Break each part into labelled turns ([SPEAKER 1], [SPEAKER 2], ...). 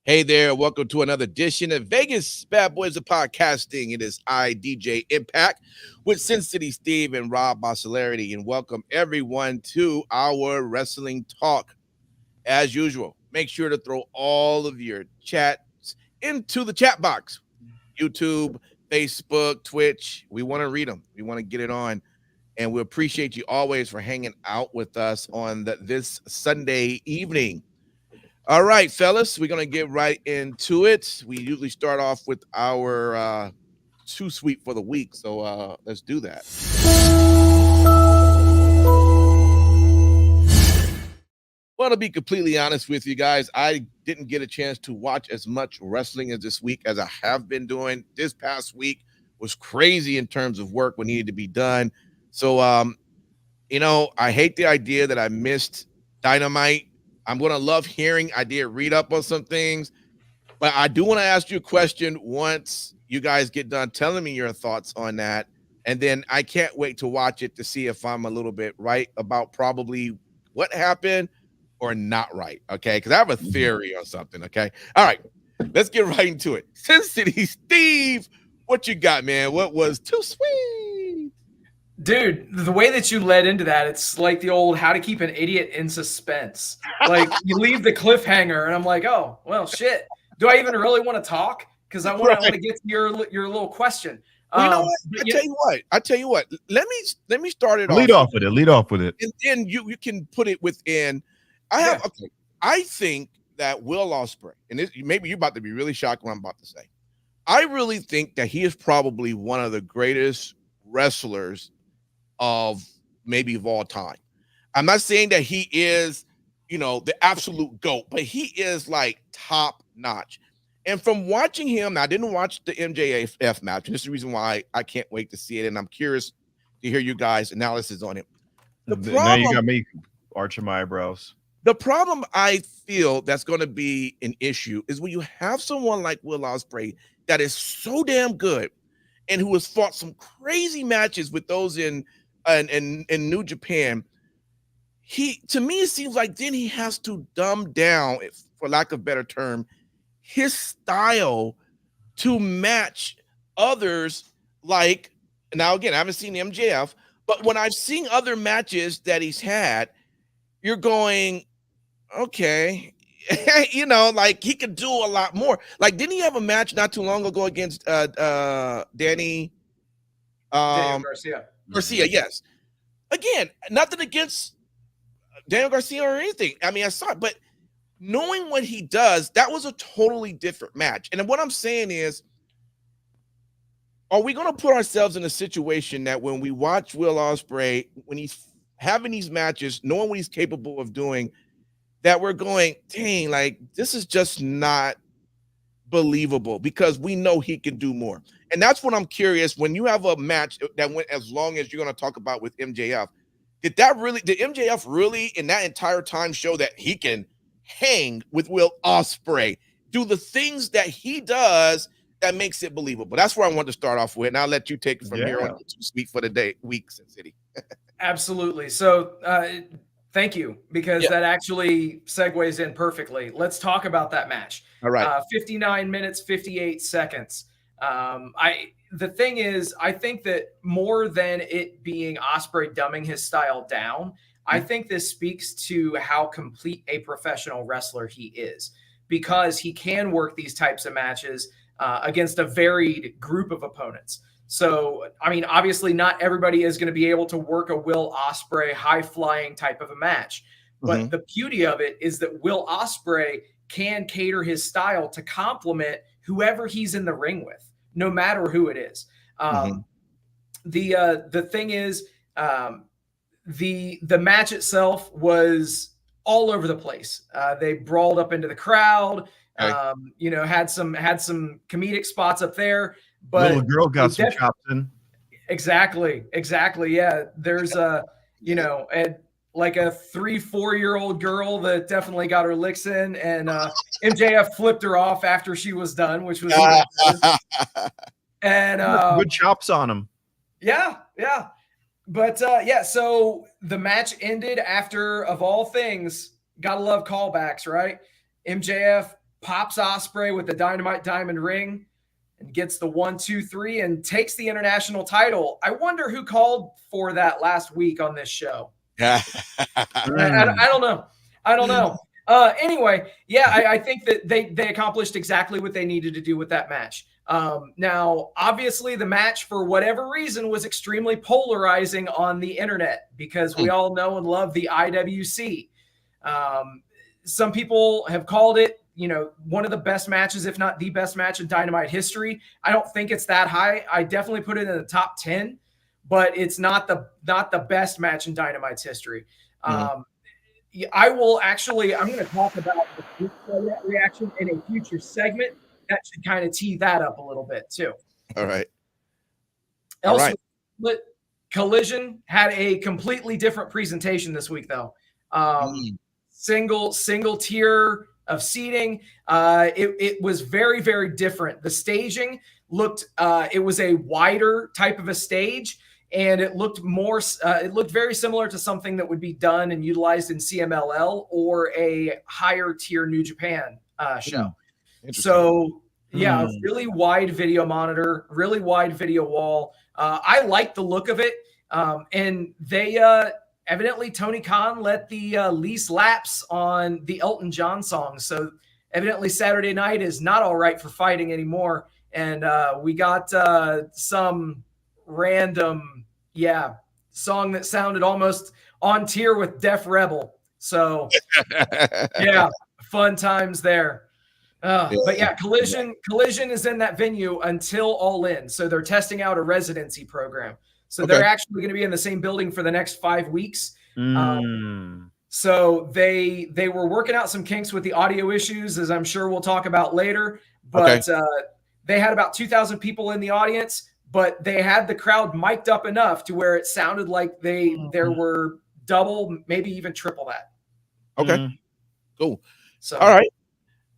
[SPEAKER 1] Hey there, welcome to another edition of Vegas Bad Boys of Podcasting. It is I, DJ Impact, with Sin City Steve and Rob Bossolarity, and welcome everyone to our wrestling talk. As usual, make sure to throw all of your chats into the chat box. YouTube, Facebook, Twitch. We want to read them. We want to get it on. And we appreciate you always for hanging out with us on this Sunday evening. All right, fellas, we're going to get right into it. We usually start off with our Too Sweet for the week. So let's do that. Well, to be completely honest with you guys, I didn't get a chance to watch as much wrestling as this week as I have been doing. This past week was crazy in terms of work what needed to be done. So, I hate the idea that I missed Dynamite. I'm going to love hearing. I did read up on some things, but I do want to ask you a question once you guys get done telling me your thoughts on that. And then I can't wait to watch it to see if I'm a little bit right about probably what happened or not right. Okay. Because I have a theory on something. Okay. All right. Let's get right into it. Sin City Steve, what you got, man? What was too sweet?
[SPEAKER 2] Dude, the way that you led into that, it's like the old how to keep an idiot in suspense. Like you leave the cliffhanger and I'm like, oh, well, shit. Do I even really want to talk? Because I want to get to your little question.
[SPEAKER 1] Well, you know what? I tell you what. Let me start it off.
[SPEAKER 3] Lead off with it.
[SPEAKER 1] And then you can put it within. I think that Will Ospreay, and maybe you're about to be really shocked what I'm about to say. I really think that he is probably one of the greatest wrestlers of all time. I'm not saying that he is, the absolute GOAT, but he is like top notch. And from watching him, I didn't watch the MJF match, and this is the reason why I can't wait to see it. And I'm curious to hear you guys' analysis on it.
[SPEAKER 3] Now you got me arching my eyebrows.
[SPEAKER 1] The problem I feel that's going to be an issue is when you have someone like Will Ospreay that is so damn good and who has fought some crazy matches with those in New Japan. To me, it seems like then he has to dumb down, for lack of a better term, his style to match others. Like, now again, I haven't seen MJF, but when I've seen other matches that he's had, you're going, okay, like he could do a lot more. Like, didn't he have a match not too long ago against Daniel Garcia, yes. Again, nothing against Daniel Garcia or anything. I mean, I saw it, but knowing what he does, that was a totally different match. And what I'm saying is, are we going to put ourselves in a situation that when we watch Will Ospreay, when he's having these matches, knowing what he's capable of doing, that we're going, dang, like, this is just not believable because we know he can do more. And that's what I'm curious. When you have a match that went as long as you're going to talk about with MJF, did MJF really in that entire time show that he can hang with Will Ospreay, do the things that he does that makes it believable? That's where I want to start off with. And I'll let you take it from here on. Too sweet for the week, Sin City.
[SPEAKER 2] Absolutely. So thank you, because that actually segues in perfectly. Let's talk about that match.
[SPEAKER 1] All right.
[SPEAKER 2] 59 minutes, 58 seconds. The thing is, I think that more than it being Ospreay dumbing his style down, I think this speaks to how complete a professional wrestler he is, because he can work these types of matches against a varied group of opponents. So, I mean, obviously not everybody is going to be able to work a Will Ospreay high-flying type of a match. But the beauty of it is that Will Ospreay can cater his style to complement whoever he's in the ring with, no matter who it is. The thing is, the match itself was all over the place. They brawled up into the crowd, had some comedic spots up there. But
[SPEAKER 3] little girl got some chops in.
[SPEAKER 2] Exactly. Yeah. There's like a 3-4-year-old girl that definitely got her licks in, and MJF flipped her off after she was done, which was and
[SPEAKER 3] good chops on him.
[SPEAKER 2] Yeah. But so the match ended after, of all things, gotta love callbacks, right? MJF pops Ospreay with the Dynamite Diamond ring and gets the 1, 2, 3 and takes the international title. I wonder who called for that last week on this show. I don't know. I don't know. Anyway, yeah, I think that they accomplished exactly what they needed to do with that match. Now, obviously, the match, for whatever reason, was extremely polarizing on the internet because we all know and love the IWC. Some people have called it, one of the best matches, if not the best match in Dynamite history. I don't think it's that high. I definitely put it in the top 10, but it's not the best match in Dynamite's history. I will actually, I'm going to talk about that reaction in a future segment. That should kind of tee that up a little bit too.
[SPEAKER 1] All right.
[SPEAKER 2] Collision had a completely different presentation this week, though. Single tier of seating. It was very, very different. The staging looked, it was a wider type of a stage, and it looked more, it looked very similar to something that would be done and utilized in CMLL or a higher tier New Japan show. So yeah, a really wide video monitor, really wide video wall. I like the look of it. And they evidently, Tony Khan let the lease lapse on the Elton John song. So evidently Saturday night is not all right for fighting anymore. And we got some random, song that sounded almost on tier with Def Rebel. So yeah, fun times there. But yeah, Collision is in that venue until All In. So they're testing out a residency program. So they're actually going to be in the same building for the next 5 weeks. So they were working out some kinks with the audio issues, as I'm sure we'll talk about later. But they had about 2,000 people in the audience, but they had the crowd mic'd up enough to where it sounded like there were double, maybe even triple that.
[SPEAKER 1] Okay, cool.
[SPEAKER 2] So
[SPEAKER 1] all right.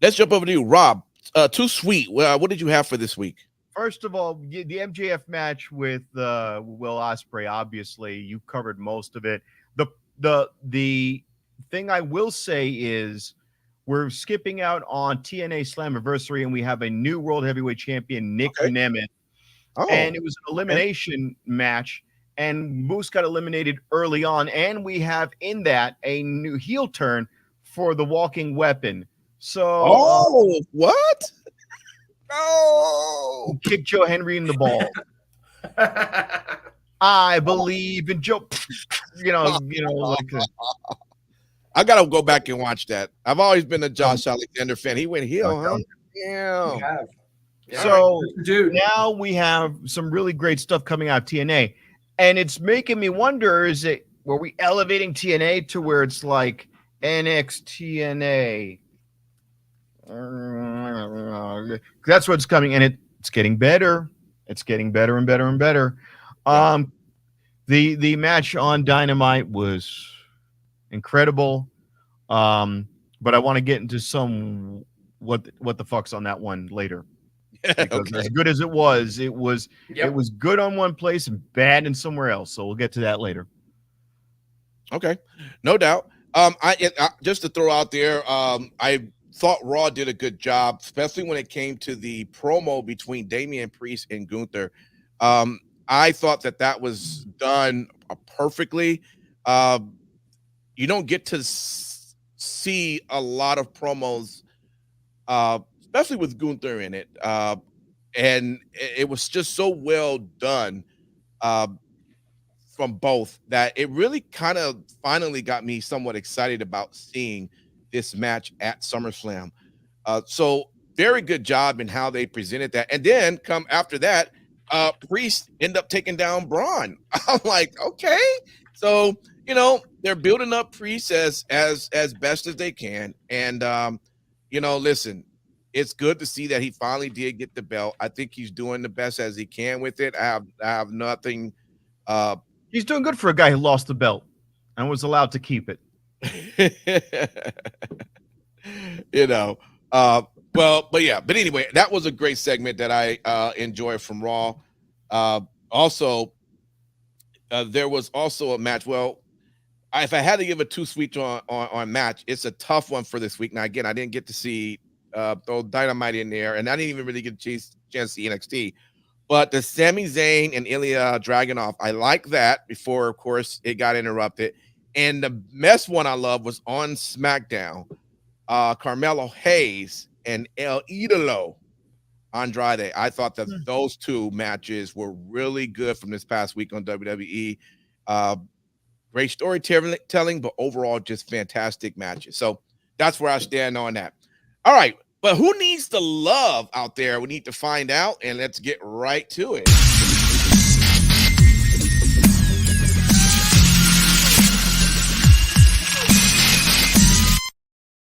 [SPEAKER 1] Let's jump over to you, Rob. Too Sweet. What did you have for this week?
[SPEAKER 3] First of all, the MJF match with Will Ospreay. Obviously, you covered most of it. The thing I will say is we're skipping out on TNA Slammiversary, and we have a new World Heavyweight Champion, Nick Nemeth. And it was an elimination match, and Moose got eliminated early on. And we have in that a new heel turn for the Walking Weapon. So,
[SPEAKER 1] what? No,
[SPEAKER 3] kick Joe Henry in the ball. I believe in Joe. Like
[SPEAKER 1] I gotta go back and watch that. I've always been a Josh Alexander fan. He went heel, huh? Yeah.
[SPEAKER 3] So, dude, now we have some really great stuff coming out of TNA, and it's making me wonder: were we elevating TNA to where it's like NXT TNA? That's what's coming, and it's getting better. It's getting better and better and better. The match on Dynamite was incredible, but I want to get into some what the fuck's on that one later. Because as good as it was good on one place and bad in somewhere else. So we'll get to that later.
[SPEAKER 1] Okay, no doubt. I just to throw out there, I thought Raw did a good job, especially when it came to the promo between Damian Priest and Gunther. I thought that was done perfectly. You don't get to see a lot of promos, especially with Gunther in it. And it was just so well done from both that it really kind of finally got me somewhat excited about seeing this match at SummerSlam. So very good job in how they presented that. And then come after that, Priest end up taking down Braun. I'm like, okay. So, they're building up Priest as best as they can. And, listen, it's good to see that he finally did get the belt. I think he's doing the best as he can with it. I have nothing.
[SPEAKER 3] He's doing good for a guy who lost the belt and was allowed to keep it.
[SPEAKER 1] But anyway, that was a great segment that I enjoyed from Raw. Also, there was also a match. Well, if I had to give a Too Sweet on match, it's a tough one for this week. Now, again, I didn't get to see throw Dynamite in there, and I didn't even really get a chance to see NXT. But the Sami Zayn and Ilya Dragunov, I like that before, of course, it got interrupted. And the best one I love was on SmackDown, Carmelo Hayes and El Idolo Andrade. I thought that those two matches were really good from this past week on WWE. Great storytelling, but overall just fantastic matches. So that's where I stand on that. All right, but who needs the love out there? We need to find out, and let's get right to it.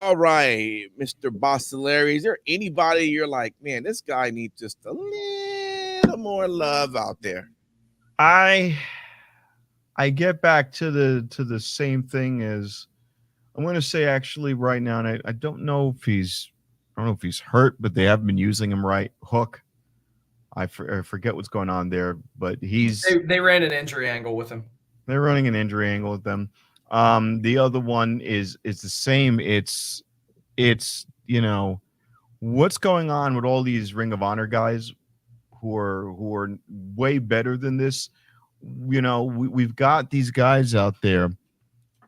[SPEAKER 1] All right, Mr. Bossaleri, is there anybody you're like, man, this guy needs just a little more love out there?
[SPEAKER 3] I get back to the same thing as I'm going to say actually right now, and I don't know if he's hurt, but they haven't been using him right. Hook, I forget what's going on there, but
[SPEAKER 2] they ran an injury angle with him.
[SPEAKER 3] They're running an injury angle with them. The other one is the same. It's what's going on with all these Ring of Honor guys who are way better than this. We've got these guys out there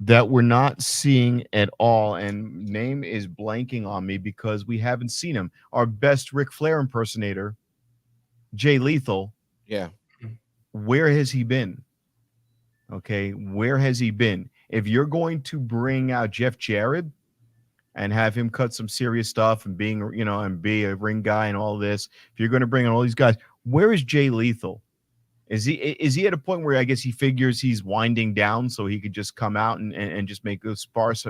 [SPEAKER 3] that we're not seeing at all, and name is blanking on me because we haven't seen him. Our best Ric Flair impersonator, Jay Lethal.
[SPEAKER 1] Yeah.
[SPEAKER 3] Where has he been? Okay, where has he been? If you're going to bring out Jeff Jarrett and have him cut some serious stuff and and be a ring guy and all this, if you're going to bring in all these guys, where is Jay Lethal? Is he at a point where I guess he figures he's winding down so he could just come out and just make those sparse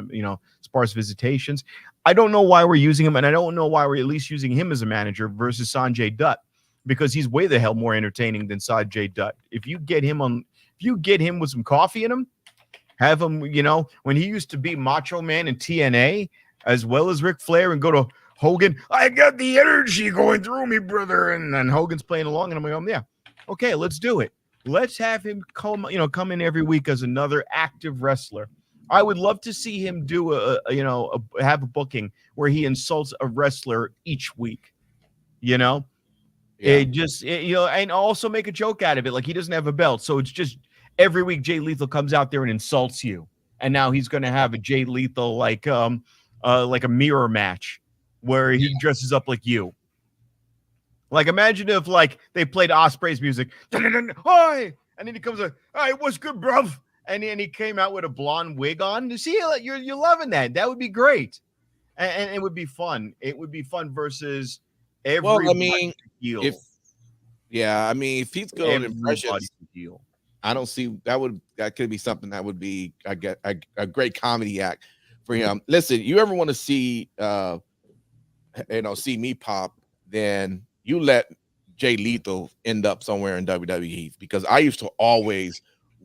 [SPEAKER 3] visitations? I don't know why we're using him, and I don't know why we're at least using him as a manager versus Sanjay Dutt, because he's way the hell more entertaining than Sanjay Dutt. If you get him with some coffee in him, have him, when he used to be Macho Man in TNA, as well as Ric Flair, and go to Hogan, I got the energy going through me, brother. And then Hogan's playing along, and I'm like, yeah, okay, let's do it. Let's have him come in every week as another active wrestler. I would love to see him do have a booking where he insults a wrestler each week, Yeah. And also make a joke out of it. Like he doesn't have a belt. So it's just every week Jay Lethal comes out there and insults you. And now he's going to have a Jay Lethal like a mirror match where he dresses up like you. Like imagine if they played Ospreay's music. Hi! And then he comes like, all right, what's good, bruv? And then he came out with a blonde wig on. You see, you're loving that. That would be great. And it would be fun. It would be fun versus every
[SPEAKER 1] if he's good on impressions, I don't see that could be something that would be a great comedy act for him. Listen, you ever want to see see me pop, then you let Jay Lethal end up somewhere in WWE, because I used to always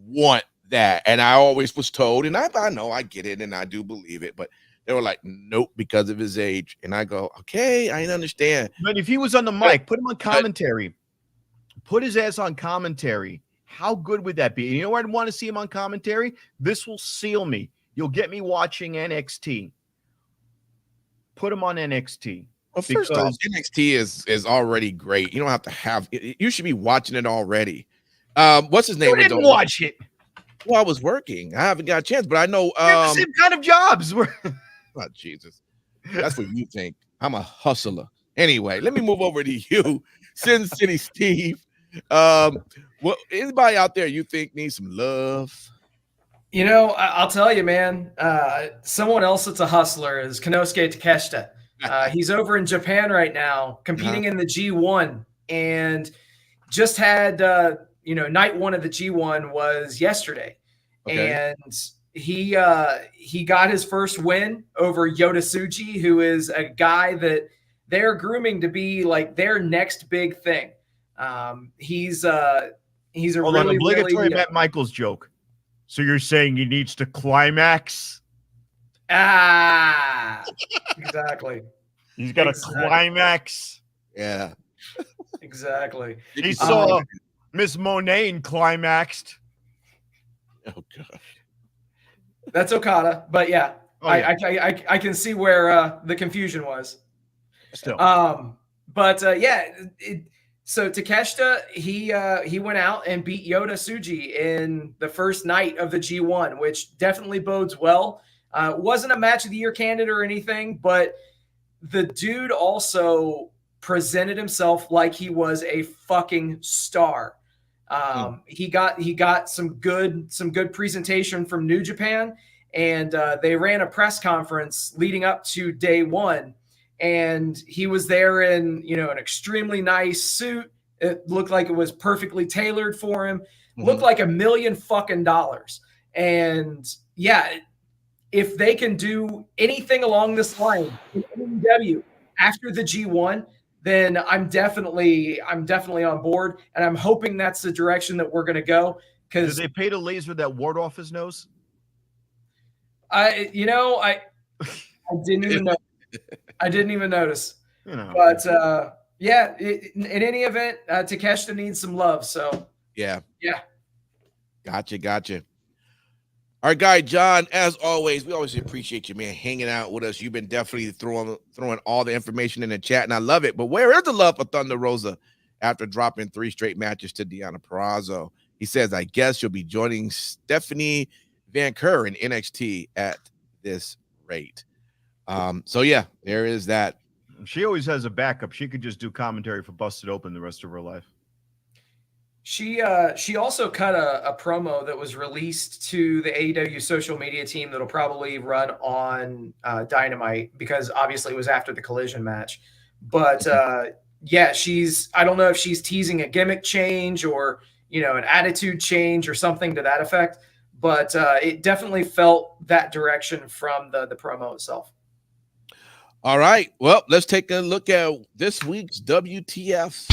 [SPEAKER 1] want that, and I always was told, and I know I get it and I do believe it, but they were like, nope, because of his age. And I go, okay, I understand.
[SPEAKER 3] But if he was on the mic, put him on commentary. Put his ass on commentary. How good would that be? You know where I'd want to see him on commentary? This will seal me. You'll get me watching NXT. Put him on NXT.
[SPEAKER 1] Well, first off, NXT is already great. You don't have to have it. You should be watching it already. What's his name?
[SPEAKER 3] You didn't watch it.
[SPEAKER 1] Well, I was working. I haven't got a chance, but I know
[SPEAKER 3] the same kind of jobs.
[SPEAKER 1] Oh, Jesus. That's what you think. I'm a hustler. Anyway, let me move over to you, Sin City Steve. Anybody out there you think needs some love?
[SPEAKER 2] I'll tell you, man. Someone else that's a hustler is Konosuke Takeshita. He's over in Japan right now, competing in the G1, and just had night one of the G1 was yesterday, and he got his first win over Yota Tsuji, who is a guy that they're grooming to be like their next big thing. He's a
[SPEAKER 3] obligatory Matt Michaels joke. So you're saying he needs to climax?
[SPEAKER 2] Exactly.
[SPEAKER 3] He's got a climax.
[SPEAKER 1] Yeah.
[SPEAKER 2] Exactly.
[SPEAKER 3] He saw Miss Monet climaxed.
[SPEAKER 1] Oh God.
[SPEAKER 2] That's Okada, but yeah, I can see where the confusion was.
[SPEAKER 3] Still.
[SPEAKER 2] So Takeshita, he went out and beat Yota Tsuji in the first night of the G1, which definitely bodes well. Wasn't a match of the year candidate or anything, but the dude also presented himself like he was a fucking star. He got some good presentation from New Japan, and they ran a press conference leading up to day one. And he was there in, an extremely nice suit. It looked like it was perfectly tailored for him. Looked like $1 million fucking dollars. And yeah, if they can do anything along this line in AEW after the G1, then I'm definitely on board, and I'm hoping that's the direction that we're going to go. Because
[SPEAKER 3] did they pay the laser that ward off his nose?
[SPEAKER 2] I didn't even know. I didn't even notice. But in any event, Takeshita needs some love. So
[SPEAKER 1] yeah. Gotcha. Our guy John, as always, we always appreciate you, man, hanging out with us. You've been definitely throwing all the information in the chat, and I love it. But where is the love for Thunder Rosa after dropping 3 straight matches to Deonna Purrazzo? He says, I guess she'll be joining Stephanie Van Kerr in NXT at this rate. So yeah, there is that.
[SPEAKER 3] She always has a backup. She could just do commentary for Busted Open the rest of her life.
[SPEAKER 2] She also cut a promo that was released to the AEW social media team that'll probably run on Dynamite, because obviously it was after the Collision match. But I don't know if she's teasing a gimmick change or an attitude change or something to that effect. But it definitely felt that direction from the promo itself.
[SPEAKER 1] All right. Well, let's take a look at this week's WTF.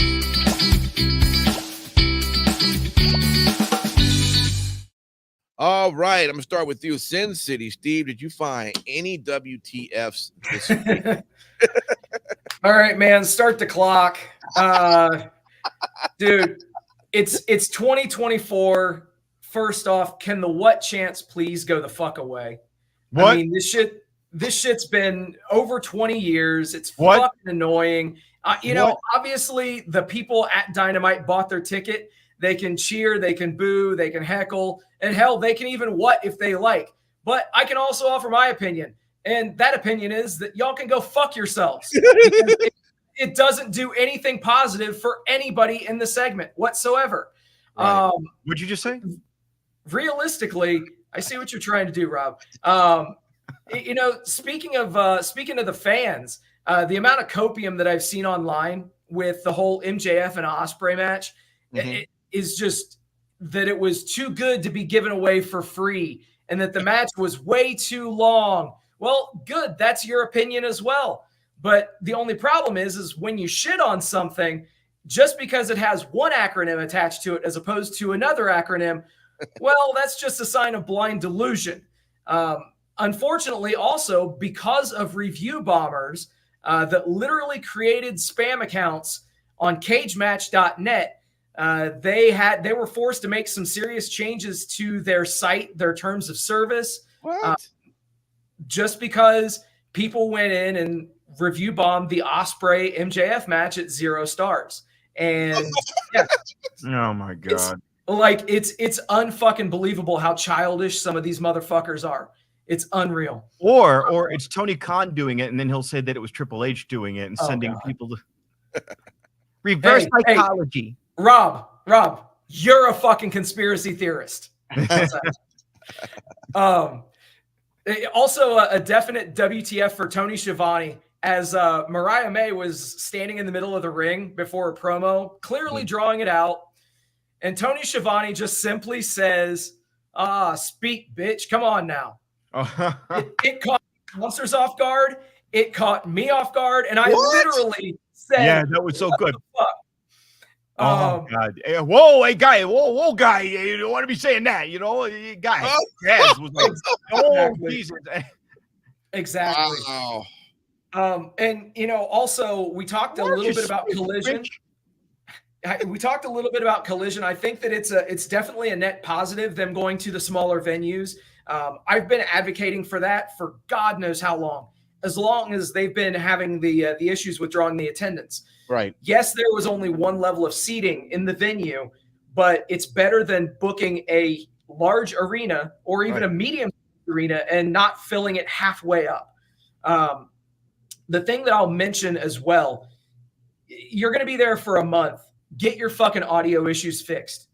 [SPEAKER 1] All right. I'm going to start with you. Sin City. Steve, did you find any WTFs this week?
[SPEAKER 2] All right, man. Start the clock. Dude, it's 2024. First off, can the what chance please go the fuck away?
[SPEAKER 3] What?
[SPEAKER 2] I mean, this shit's been over 20 years. It's fucking annoying. Obviously the people at Dynamite bought their ticket. They can cheer, they can boo, they can heckle, and hell, they can even what if they like. But I can also offer my opinion. And that opinion is that y'all can go fuck yourselves. It doesn't do anything positive for anybody in the segment whatsoever.
[SPEAKER 1] Right.
[SPEAKER 3] What'd you just say?
[SPEAKER 2] Realistically, I see what you're trying to do, Rob. Speaking of the fans, the amount of copium that I've seen online with the whole MJF and Ospreay match, it is just that it was too good to be given away for free, and that the match was way too long. Well, good. That's your opinion as well. But the only problem is when you shit on something, just because it has one acronym attached to it as opposed to another acronym, well, that's just a sign of blind delusion. Unfortunately, also, because of review bombers that literally created spam accounts on cagematch.net, they were forced to make some serious changes to their site, their terms of service.
[SPEAKER 1] What?
[SPEAKER 2] Just because people went in and review bombed the Ospreay MJF match at 0 stars. And yeah.
[SPEAKER 3] Oh my God.
[SPEAKER 2] It's unfucking believable how childish some of these motherfuckers are. It's unreal.
[SPEAKER 3] Or it's Tony Khan doing it, and then he'll say that it was Triple H doing it and sending people to reverse psychology.
[SPEAKER 2] Hey, Rob, you're a fucking conspiracy theorist. Also, a definite WTF for Tony Schiavone, as Mariah May was standing in the middle of the ring before a promo, clearly drawing it out. And Tony Schiavone just simply says, speak, bitch. Come on now. It caught monsters off guard. It caught me off guard. And I literally said,
[SPEAKER 3] yeah, that was so good.
[SPEAKER 2] Oh,
[SPEAKER 3] God. Hey, whoa, guy. You don't want to be saying that, guy. Yes, was like, oh, Jesus.
[SPEAKER 2] Exactly.
[SPEAKER 1] Wow.
[SPEAKER 2] And, also, we talked a little bit about Collision. We talked a little bit about Collision. I think that it's definitely a net positive, them going to the smaller venues. I've been advocating for that for God knows how long, as long as they've been having the issues with drawing the attendance.
[SPEAKER 1] Right.
[SPEAKER 2] Yes, there was only one level of seating in the venue, but it's better than booking a large arena or even a medium arena and not filling it halfway up. The thing that I'll mention as well, you're going to be there for a month. Get your fucking audio issues fixed.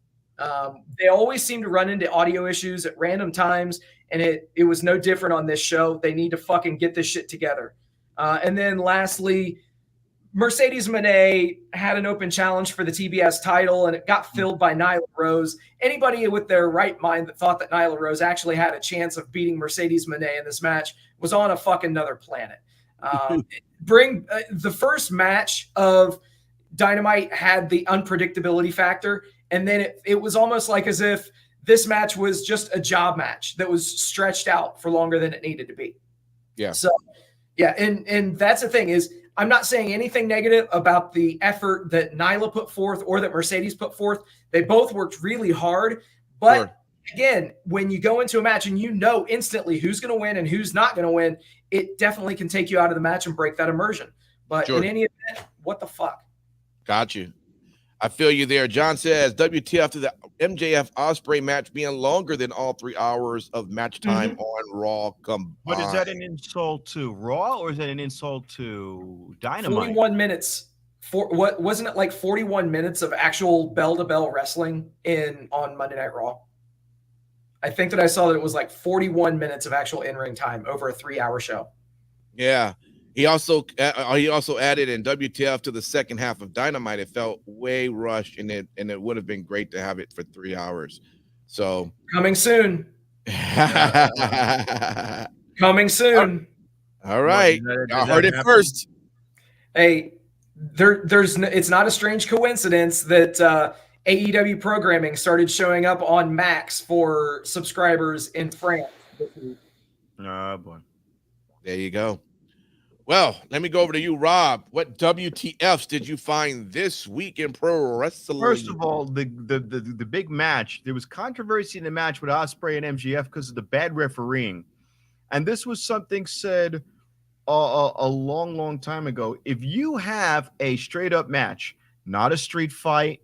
[SPEAKER 2] They always seem to run into audio issues at random times, and it was no different on this show. They need to fucking get this shit together. And then lastly, Mercedes Moné had an open challenge for the TBS title, and it got filled by Nyla Rose. Anybody with their right mind that thought that Nyla Rose actually had a chance of beating Mercedes Moné in this match was on a fucking another planet. The first match of Dynamite had the unpredictability factor, and then it was almost like as if this match was just a job match that was stretched out for longer than it needed to be.
[SPEAKER 1] Yeah.
[SPEAKER 2] So, yeah, and that's the thing is, I'm not saying anything negative about the effort that Nyla put forth or that Mercedes put forth. They both worked really hard. But again, when you go into a match and you know instantly who's going to win and who's not going to win, it definitely can take you out of the match and break that immersion. But in any event, what the fuck?
[SPEAKER 1] Got you. I feel you there. John says, WTF to the MJF Ospreay match being longer than all 3 hours of match time on Raw combined.
[SPEAKER 3] But is that an insult to Raw or is that an insult to Dynamite?
[SPEAKER 2] 41 minutes. What wasn't it like 41 minutes of actual bell-to-bell wrestling on Monday Night Raw? I think that I saw that it was like 41 minutes of actual in-ring time over a 3-hour show.
[SPEAKER 1] Yeah. He also added in WTF to the second half of Dynamite. It felt way rushed, and it would have been great to have it for 3 hours. So
[SPEAKER 2] coming soon. Coming soon.
[SPEAKER 1] All right, I heard it first.
[SPEAKER 2] Hey, it's not a strange coincidence that AEW programming started showing up on Max for subscribers in France.
[SPEAKER 3] Oh boy,
[SPEAKER 1] there you go. Well, let me go over to you, Rob. What WTFs did you find this week in pro wrestling?
[SPEAKER 3] First of all, the big match. There was controversy in the match with Ospreay and MJF because of the bad refereeing, and this was something said a long time ago. If you have a straight up match, not a street fight,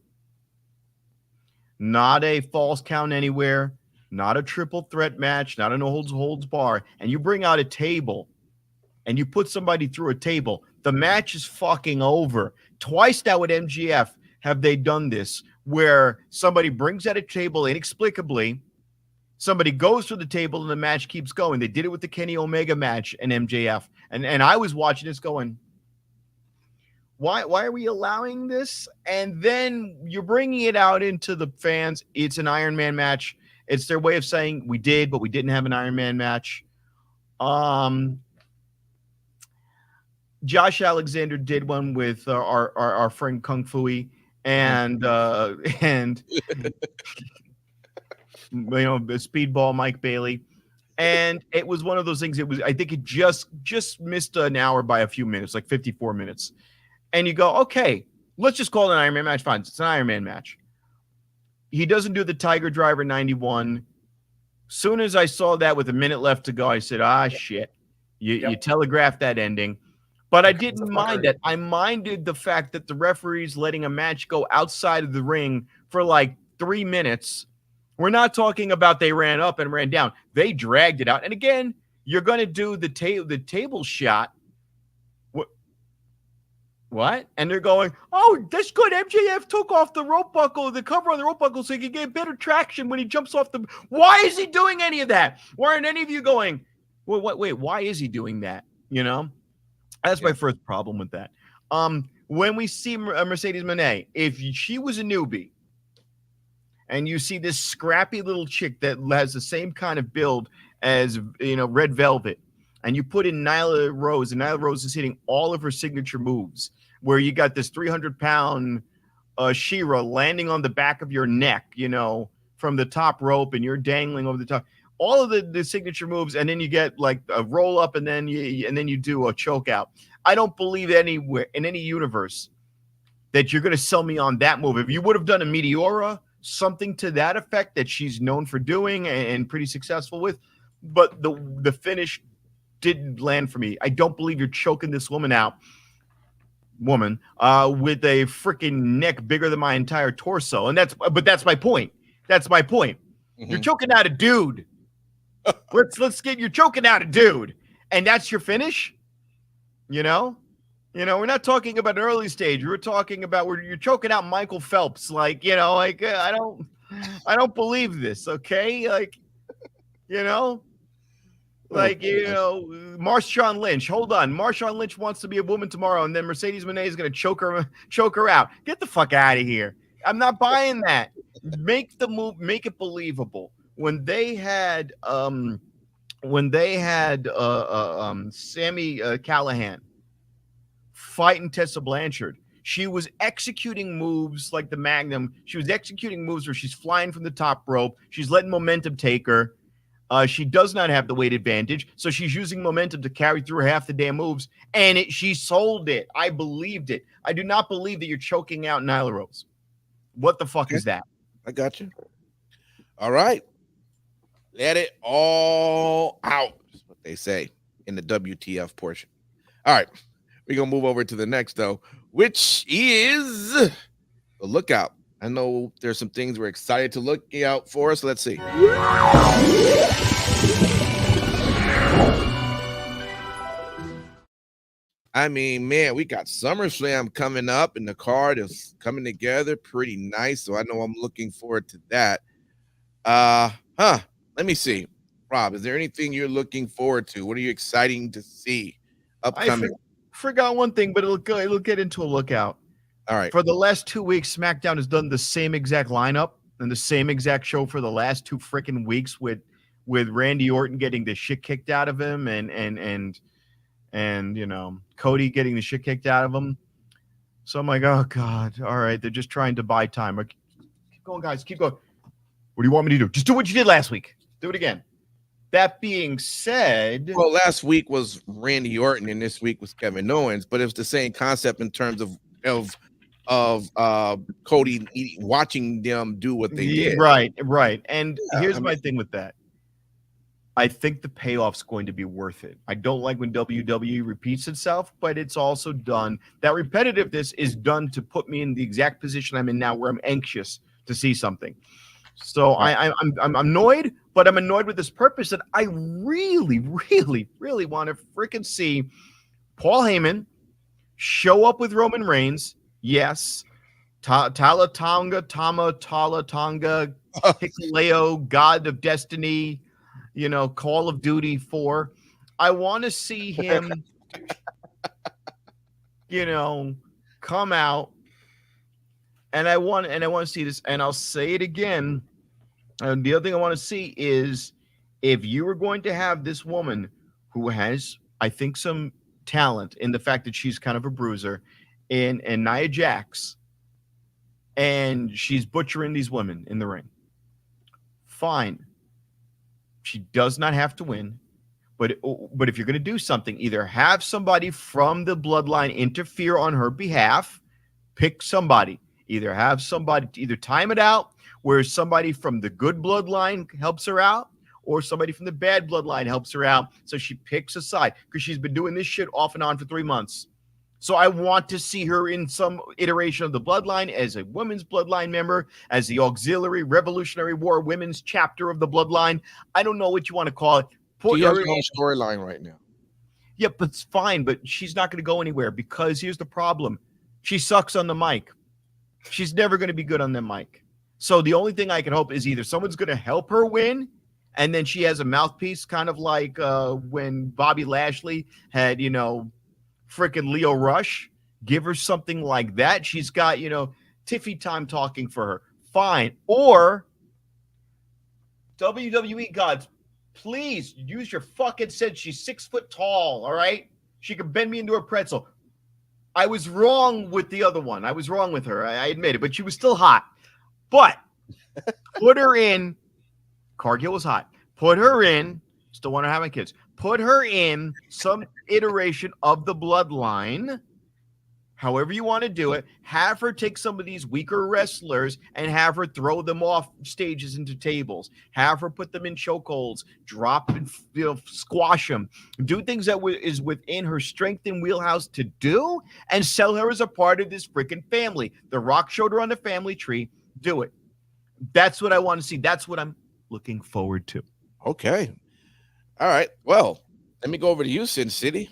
[SPEAKER 3] not a false count anywhere, not a triple threat match, not a no holds bar, and you bring out a table and you put somebody through a table, the match is fucking over. Twice now with MJF have they done this, where somebody brings out a table inexplicably, somebody goes through the table, and the match keeps going. They did it with the Kenny Omega match and MJF. And I was watching this going, why are we allowing this? And then you're bringing it out into the fans. It's an Iron Man match. It's their way of saying we did, but we didn't have an Iron Man match. Josh Alexander did one with our friend Kung Fui and Speedball Mike Bailey, and it was one of those things. I think it just missed an hour by a few minutes, like 54 minutes, and you go, okay, let's just call it an Iron Man match. Fine, it's an Iron Man match. He doesn't do the Tiger Driver 91. Soon as I saw that with a minute left to go, I said, shit, you telegraphed that ending. But I didn't mind that. I minded the fact that the referee's letting a match go outside of the ring for like 3 minutes. We're not talking about they ran up and ran down. They dragged it out. And again, you're going to do the table shot. What? And they're going, oh, that's good. MJF took off the rope buckle, the cover on the rope buckle, so he can get better traction when he jumps off the. Why is he doing any of that? Why aren't any of you going, well, wait, why is he doing that? You know? That's my first problem with that. When we see Mercedes Moné, if she was a newbie and you see this scrappy little chick that has the same kind of build as, Red Velvet, and you put in Nyla Rose, and Nyla Rose is hitting all of her signature moves, where you got this 300-pound She-Ra landing on the back of your neck, from the top rope, and you're dangling over the top. All of the signature moves, and then you get like a roll up, and then you do a choke out. I don't believe anywhere in any universe that you're going to sell me on that move. If you would have done a Meteora, something to that effect that she's known for doing and pretty successful with, but the finish didn't land for me. I don't believe you're choking this woman out, with a freaking neck bigger than my entire torso. And that's my point. That's my point.
[SPEAKER 1] Mm-hmm.
[SPEAKER 3] You're choking out a dude. You're choking out a dude, and that's your finish. We're not talking about an early stage. We're talking about where you're choking out Michael Phelps. I don't believe this. Okay, Marshawn Lynch. Hold on, Marshawn Lynch wants to be a woman tomorrow, and then Mercedes Moné is going to choke her out. Get the fuck out of here. I'm not buying that. Make the move. Make it believable. When they had Sammy Callahan fighting Tessa Blanchard, she was executing moves like the Magnum. She was executing moves where she's flying from the top rope. She's letting momentum take her. She does not have the weight advantage, so she's using momentum to carry through half the damn moves, and she sold it. I believed it. I do not believe that you're choking out Nyla Rose. What the fuck is that?
[SPEAKER 1] I got you. All right. Let it all out, is what they say in the WTF portion. All right. We're going to move over to the next, though, which is the Lookout. I know there's some things we're excited to look out for, so let's see. I mean, man, we got SummerSlam coming up, and the card is coming together pretty nice, so I know I'm looking forward to that. Let me see. Rob, is there anything you're looking forward to? What are you exciting to see upcoming?
[SPEAKER 3] I forgot one thing, but it'll get into a Lookout.
[SPEAKER 1] All right.
[SPEAKER 3] For the last 2 weeks, SmackDown has done the same exact lineup and the same exact show for the last 2 freaking weeks with Randy Orton getting the shit kicked out of him and Cody getting the shit kicked out of him. So I'm like, oh God, all right, they're just trying to buy time. Like, keep going, guys, keep going. What do you want me to do? Just do what you did last week. Do it again. That being said,
[SPEAKER 1] well, last week was Randy Orton and this week was Kevin Owens, but it was the same concept in terms of Cody watching them do what they did.
[SPEAKER 3] Right. And here's my thing with that. I think the payoff's going to be worth it. I don't like when WWE repeats itself, but it's also done. That repetitiveness is done to put me in the exact position I'm in now, where I'm anxious to see something. So I'm annoyed, but I'm annoyed with this purpose that I really, really, really want to freaking see Paul Heyman show up with Roman Reigns. Yes. Talatanga, Hikuleo, God of Destiny, Call of Duty 4. I want to see him, come out. And I want to see this, and I'll say it again. And the other thing I want to see is if you were going to have this woman who has, I think, some talent in the fact that she's kind of a bruiser, and Nia Jax, and she's butchering these women in the ring. Fine. She does not have to win, but if you're going to do something, either have somebody from the bloodline interfere on her behalf, pick somebody. Either have somebody, either time it out where somebody from the good bloodline helps her out, or somebody from the bad bloodline helps her out. So she picks a side, because she's been doing this shit off and on for 3 months. So I want to see her in some iteration of the bloodline as a women's bloodline member, as the auxiliary Revolutionary War women's chapter of the bloodline. I don't know what you want to call it.
[SPEAKER 1] She has her own storyline right now.
[SPEAKER 3] Yeah, but it's fine. But she's not going to go anywhere, because here's the problem. She sucks on the mic. She's never going to be good on the mic. So the only thing I can hope is either someone's going to help her win, and then she has a mouthpiece, kind of like when Bobby Lashley had, freaking Leo Rush. Give her something like that. She's got, Tiffy time talking for her. Fine. Or WWE gods, please use your fucking sense. She's 6 foot tall, all right? She could bend me into a pretzel. I was wrong with the other one. I was wrong with her. I admit it, but she was still hot. But put her in. Cargill was hot. Put her in. Still want to have my kids. Put her in some iteration of the bloodline however you want to do it. Have her take some of these weaker wrestlers and have her throw them off stages into tables. Have her put them in chokeholds, drop and squash them. Do things that is within her strength and wheelhouse to do, and sell her as a part of this freaking family. The Rock showed her on the family tree. Do it. That's what I want to see. That's what I'm looking forward to.
[SPEAKER 1] Okay. All right. Well, let me go over to you, Sin City.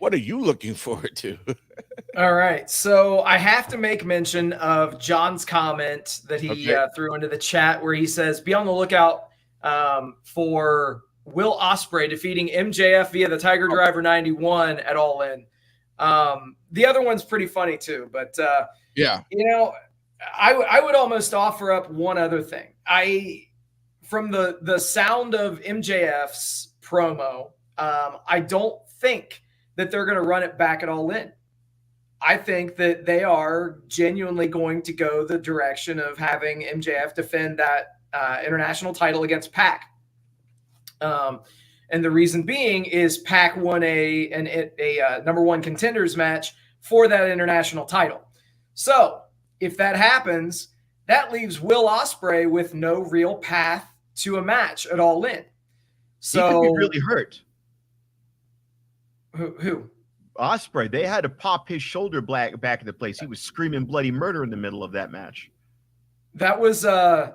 [SPEAKER 1] What are you looking forward to?
[SPEAKER 2] All right. So I have to make mention of John's comment that he threw into the chat where he says, be on the lookout for Will Ospreay defeating MJF via the Tiger Driver 91 at All In. The other one's pretty funny too, but
[SPEAKER 1] yeah,
[SPEAKER 2] you know, I would almost offer up one other thing. From the sound of MJF's promo, I don't think that they're going to run it back at All In. I think that they are genuinely going to go the direction of having MJF defend that international title against Pac. And the reason being is Pac won a number one contenders match for that international title. So if that happens, that leaves Will Ospreay with no real path to a match at All In. So
[SPEAKER 3] he could be really hurt.
[SPEAKER 2] Who?
[SPEAKER 3] Ospreay. They had to pop his shoulder back in the place. He was screaming bloody murder in the middle of that match.
[SPEAKER 2] That was as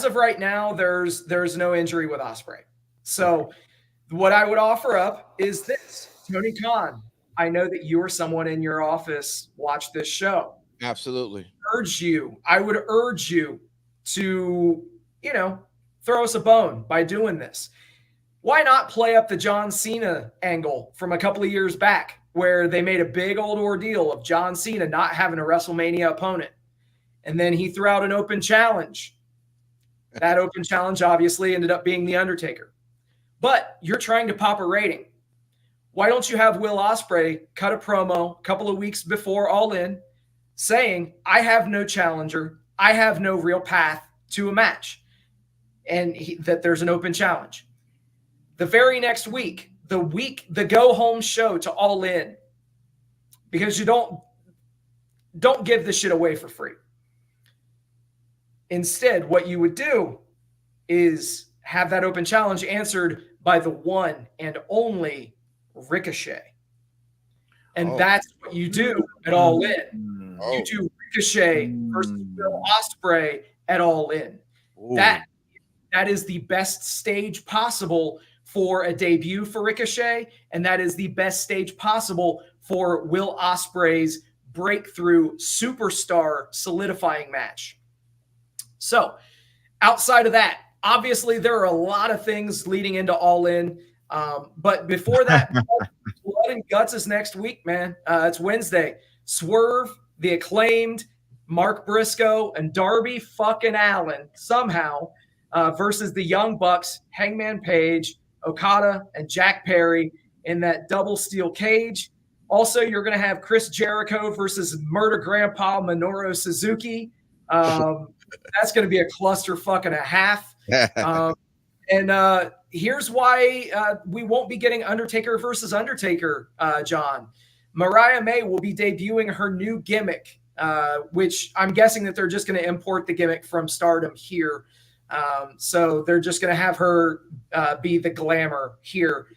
[SPEAKER 2] of right now, there's no injury with Ospreay. So what I would offer up is this. Tony Khan, I know that you or someone in your office watch this show.
[SPEAKER 1] Absolutely.
[SPEAKER 2] I would urge you to, throw us a bone by doing this. Why not play up the John Cena angle from a couple of years back where they made a big old ordeal of John Cena not having a WrestleMania opponent? And then he threw out an open challenge. That open challenge obviously ended up being The Undertaker. But you're trying to pop a rating. Why don't you have Will Ospreay cut a promo a couple of weeks before All In saying, I have no challenger. I have no real path to a match. And that there's an open challenge. The very next week, the go-home show to All In, because you don't give this shit away for free. Instead, what you would do is have that open challenge answered by the one and only Ricochet. And that's what you do at All In. You do Ricochet versus Will Ospreay at All In. That is the best stage possible for a debut for Ricochet, and that is the best stage possible for Will Ospreay's breakthrough superstar solidifying match. So, outside of that, obviously there are a lot of things leading into All In, but before that, Blood and Guts is next week, man. It's Wednesday. Swerve, The Acclaimed, Mark Briscoe, and Darby fucking Allin somehow versus the Young Bucks, Hangman Page, Okada, and Jack Perry in that double steel cage. Also, you're going to have Chris Jericho versus Murder Grandpa Minoru Suzuki. That's going to be a clusterfuck and a half. And here's why we won't be getting Undertaker versus Undertaker, John. Mariah May will be debuting her new gimmick, which I'm guessing that they're just going to import the gimmick from Stardom here. So they're just going to have her be the glamour here.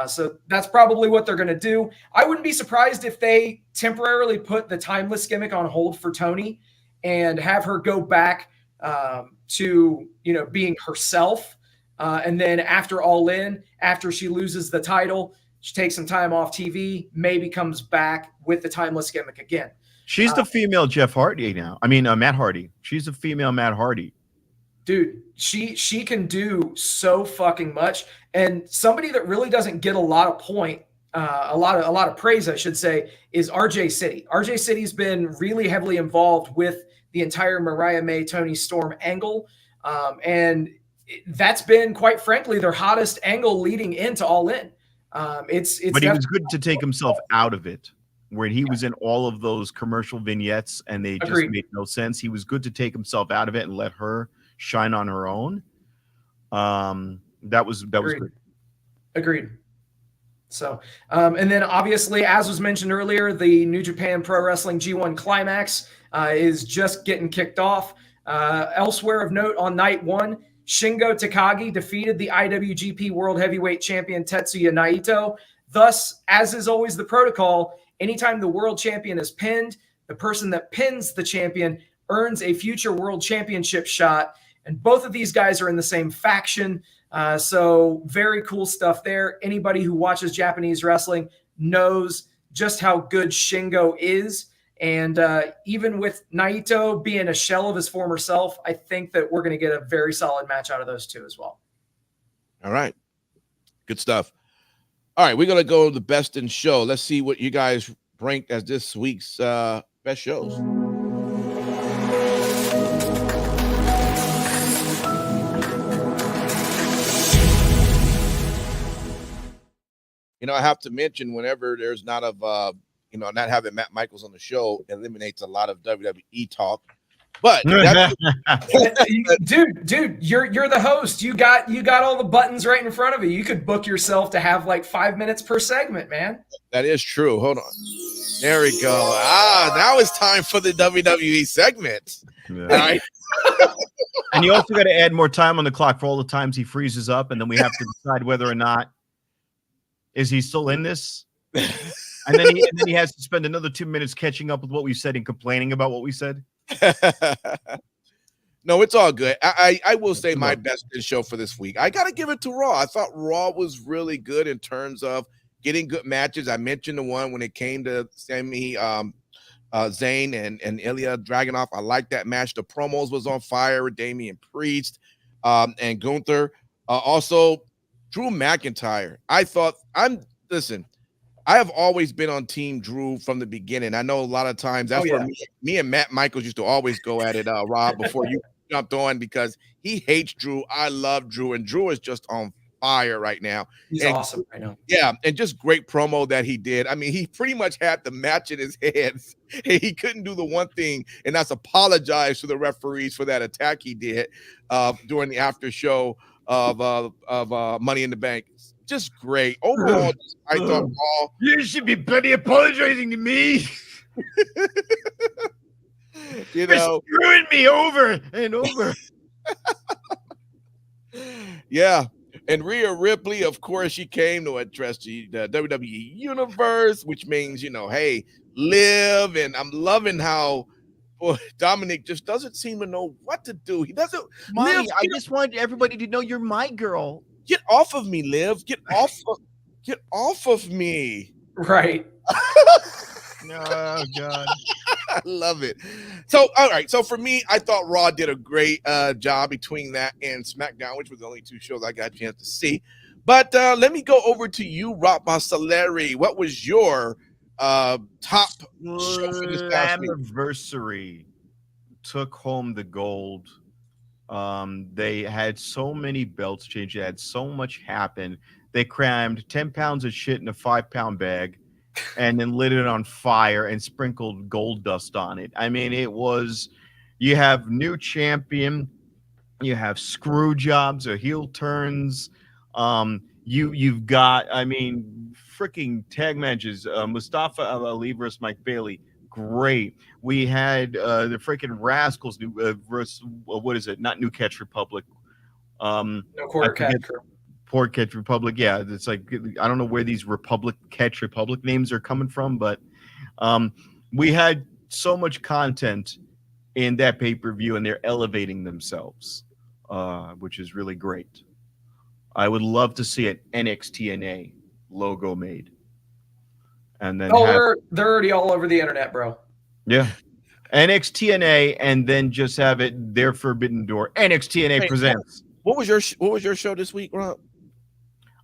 [SPEAKER 2] So that's probably what they're going to do. I wouldn't be surprised if they temporarily put the timeless gimmick on hold for Toni and have her go back to, being herself. And then after All In, after she loses the title, she takes some time off TV, maybe comes back with the timeless gimmick again.
[SPEAKER 3] She's the female Jeff Hardy now. I mean, Matt Hardy. She's the female Matt Hardy.
[SPEAKER 2] Dude, she can do so fucking much. And somebody that really doesn't get a lot of praise, I should say, is RJ City. RJ City's been really heavily involved with the entire Mariah May, Toni Storm angle. And that's been, quite frankly, their hottest angle leading into All In. But
[SPEAKER 3] he was good to take himself out of it, where he was in all of those commercial vignettes and they just made no sense. He was good to take himself out of it and let her shine on her own. That was good.
[SPEAKER 2] Agreed. So, and then obviously, as was mentioned earlier, the New Japan Pro Wrestling G1 Climax is just getting kicked off. Elsewhere of note, on night one, Shingo Takagi defeated the IWGP World Heavyweight Champion Tetsuya Naito. Thus, as is always the protocol, anytime the world champion is pinned, the person that pins the champion earns a future world championship shot. And both of these guys are in the same faction. So very cool stuff there. Anybody who watches Japanese wrestling knows just how good Shingo is. And even with Naito being a shell of his former self, I think that we're going to get a very solid match out of those two as well.
[SPEAKER 1] All right. Good stuff. All right, we're going to go to the best in show. Let's see what you guys ranked as this week's best shows. You know, I have to mention whenever there's not having Matt Michaels on the show eliminates a lot of WWE talk. But
[SPEAKER 2] dude, you're the host. You got all the buttons right in front of you. You could book yourself to have like 5 minutes per segment, man.
[SPEAKER 1] That is true. Hold on. There we go. Now it's time for the WWE segment.
[SPEAKER 3] Yeah.
[SPEAKER 1] All right.
[SPEAKER 3] And you also got to add more time on the clock for all the times he freezes up, and then we have to decide whether or not is he still in this. And then he has to spend another 2 minutes catching up with what we said and complaining about what we said.
[SPEAKER 1] No, it's all good. I will say my best in show for this week. I got to give it to Raw. I thought Raw was really good in terms of getting good matches. I mentioned the one when it came to Sami Zayn and Ilya Dragunov. I liked that match. The promos was on fire with Damian Priest and Gunther. Also, Drew McIntyre. Listen, I have always been on Team Drew from the beginning. I know a lot of times that's where me and Matt Michaels used to always go at it, Rob, before you jumped on, because he hates Drew. I love Drew, and Drew is just on fire right now.
[SPEAKER 2] He's awesome right now.
[SPEAKER 1] Yeah, and just great promo that he did. I mean, he pretty much had the match in his hands. He couldn't do the one thing, and that's apologize to the referees for that attack he did during the after show of Money in the Bank. Just great. Overall, I thought Raw.
[SPEAKER 3] You should be bloody apologizing to me.
[SPEAKER 1] You know,
[SPEAKER 3] screwing me over and over.
[SPEAKER 1] Yeah. And Rhea Ripley, of course, she came to address the WWE Universe, which means, hey, live. And I'm loving how Dominic just doesn't seem to know what to do. He doesn't.
[SPEAKER 3] Mommy,
[SPEAKER 1] Liv,
[SPEAKER 3] I just want everybody to know you're my girl.
[SPEAKER 1] Get off of me, Liv. Get off of me.
[SPEAKER 2] Right.
[SPEAKER 3] Oh, God.
[SPEAKER 1] I love it. So, all right. So for me, I thought Raw did a great job between that and SmackDown, which was the only two shows I got a chance to see. But let me go over to you, Rob Masaleri. What was your top show for this past week?
[SPEAKER 3] Anniversary took home the gold. They had so many belts changed. They had so much happen. They crammed 10 pounds of shit in a 5-pound bag and then lit it on fire and sprinkled gold dust on it. I mean, you have new champion, you have screw jobs or heel turns. You've got, freaking tag matches. Mustafa Ali versus Mike Bailey. Great. We had the freaking Rascals versus what is it? Not New Catch Republic.
[SPEAKER 2] No Quarter Catch.
[SPEAKER 3] Port Catch Republic. Yeah, it's like I don't know where these Catch Republic names are coming from, but we had so much content in that pay-per-view, and they're elevating themselves, which is really great. I would love to see an NXT logo made. And then
[SPEAKER 2] they're already all over the internet, bro.
[SPEAKER 3] Yeah. NXT and then just have it their Forbidden Door. NXT presents.
[SPEAKER 1] What was your show this week, Rob?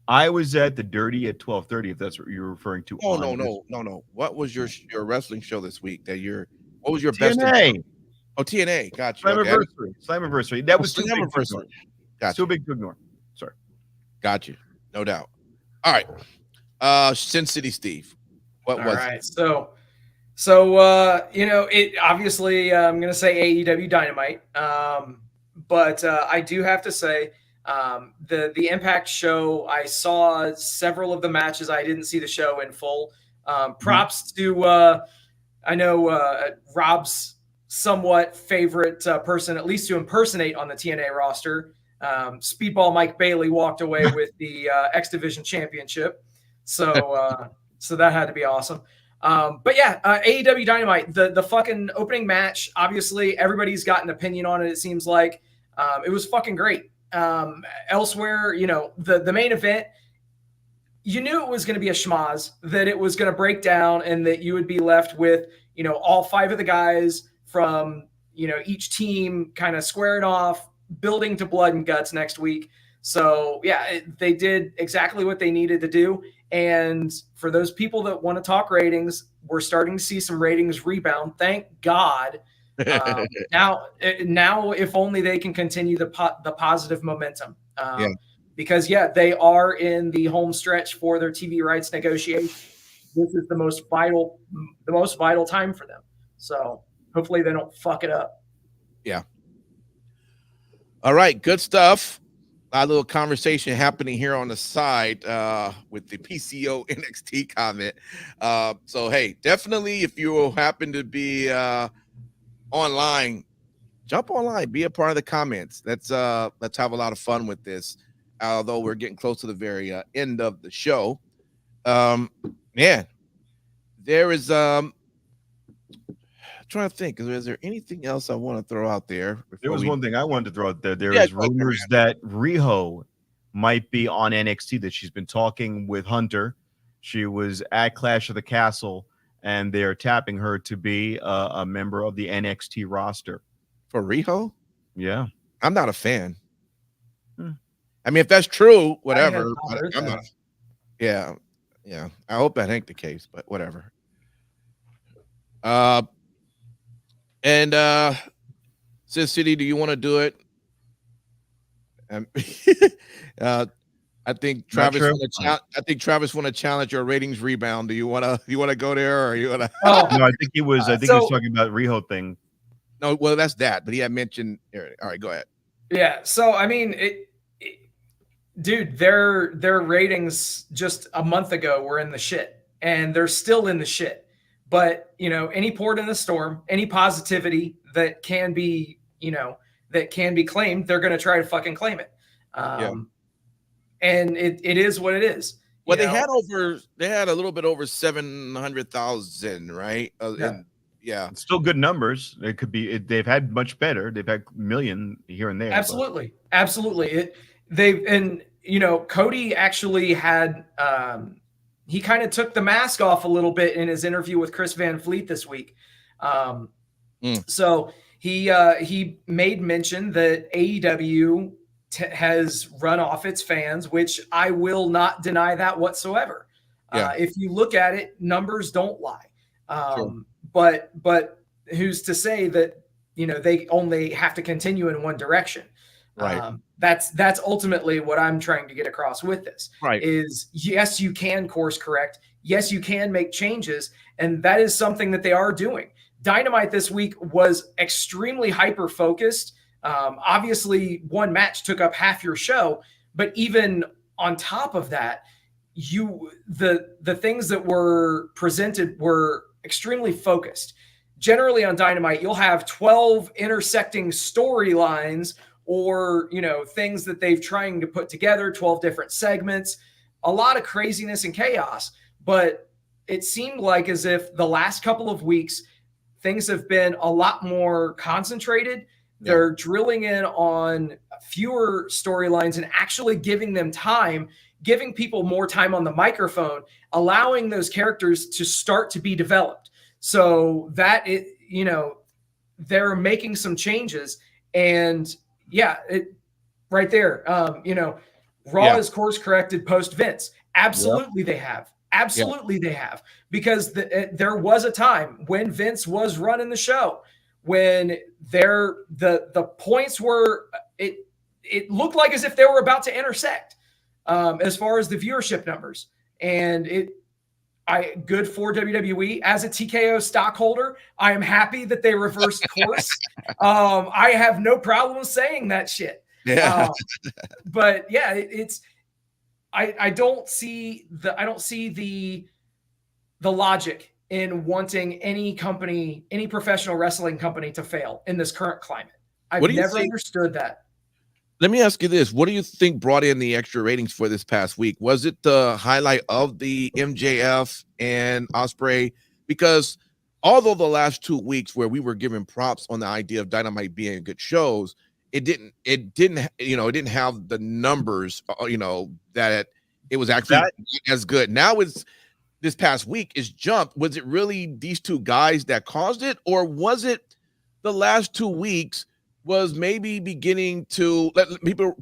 [SPEAKER 3] I was at the Dirty at 12:30, if that's what you're referring to.
[SPEAKER 1] Oh, no. What was your wrestling show this week? What was your
[SPEAKER 3] TNA.
[SPEAKER 1] best? Oh, TNA. Gotcha.
[SPEAKER 3] Slammiversary. That was
[SPEAKER 1] Slammiversary. Gotcha.
[SPEAKER 3] Too big to ignore. Sorry.
[SPEAKER 1] Got you. No doubt. All right. Sin City Steve. What was it?
[SPEAKER 2] So it obviously I'm going to say AEW Dynamite. But I do have to say The Impact show, I saw several of the matches. I didn't see the show in full. Props to I know Rob's somewhat favorite person, at least to impersonate on the TNA roster. Speedball Mike Bailey walked away with the X Division Championship, so that had to be awesome. But yeah, AEW Dynamite, the fucking opening match. Obviously, everybody's got an opinion on it. It seems like it was fucking great. Elsewhere, the main event, you knew it was going to be a schmoz, that it was going to break down, and that you would be left with all 5 of the guys from each team kind of squaring off, building to blood and guts next week. So yeah, they did exactly what they needed to do. And for those people that want to talk ratings, we're starting to see some ratings rebound. Thank God. Now, if only they can continue the positive momentum. Because they are in the home stretch for their TV rights negotiation. This is the most vital time for them. So hopefully they don't fuck it up.
[SPEAKER 1] Yeah. All right. Good stuff. A little conversation happening here on the side with the PCO NXT comment. So, hey, definitely if you happen to be online, jump online, be a part of the comments. Let's have a lot of fun with this. Although we're getting close to the very end of the show. Man, there is I'm trying to think, is there anything else I want to throw out there?
[SPEAKER 3] There was one thing I wanted to throw out there. There is rumors that Riho might be on NXT, that she's been talking with Hunter. She was at Clash of the Castle, and they're tapping her to be a member of the NXT roster.
[SPEAKER 1] For Riho?
[SPEAKER 3] Yeah.
[SPEAKER 1] I'm not a fan. I mean, if that's true, whatever. I'm not. Yeah. I hope that ain't the case, but whatever. And Sis City, do you want to do it? I think Travis. I think Travis want to challenge your ratings rebound. Do you want to go there, or you want to?
[SPEAKER 3] No, I think he was. I think he was talking about Riho thing.
[SPEAKER 1] No, well, that's that. But he had mentioned. All right, go ahead.
[SPEAKER 2] Yeah. So I mean, dude, their ratings just a month ago were in the shit, and they're still in the shit. But any port in the storm, any positivity that can be, claimed, they're going to try to fucking claim it. And it is what it is.
[SPEAKER 1] Well, they had a little bit over 700,000, right? It's
[SPEAKER 3] still good numbers. It could be. They've had much better. They've had a million here and there.
[SPEAKER 2] Absolutely. Cody actually had. He kind of took the mask off a little bit in his interview with Chris Van Fleet this week. So he made mention that AEW has run off its fans, which I will not deny that whatsoever. If you look at it, numbers don't lie.
[SPEAKER 1] Sure.
[SPEAKER 2] But who's to say that they only have to continue in one direction?
[SPEAKER 1] Right.
[SPEAKER 2] That's ultimately what I'm trying to get across with this.
[SPEAKER 1] Right.
[SPEAKER 2] Is yes, you can course correct. Yes, you can make changes, and that is something that they are doing. Dynamite this week was extremely hyper focused. Obviously, one match took up half your show, but even on top of that, the things that were presented were extremely focused. Generally on Dynamite, you'll have 12 intersecting storylines, or things that they've trying to put together, 12 different segments, a lot of craziness and chaos. But it seemed like as if the last couple of weeks, things have been a lot more concentrated. They're drilling in on fewer storylines and actually giving them time, giving people more time on the microphone, allowing those characters to start to be developed. So that they're making some changes. And right there. Raw is course corrected post Vince. Absolutely, they have. Absolutely, they have. Because there was a time when Vince was running the show, when the points were it looked like as if they were about to intersect as far as the viewership numbers, and good for WWE. As a TKO stockholder, I am happy that they reversed course. I have no problem saying that shit.
[SPEAKER 1] Yeah.
[SPEAKER 2] But yeah, it's I don't see the logic in wanting any company, any professional wrestling company to fail in this current climate. I've never understood that.
[SPEAKER 1] Let me ask you this. What do you think brought in the extra ratings for this past week? Was it the highlight of the MJF and Ospreay? Because although the last 2 weeks where we were giving props on the idea of Dynamite being good shows, it didn't have the numbers, that it was actually as good. Now it's this past week is jumped. Was it really these two guys that caused it? Or was it the last 2 weeks was maybe beginning to let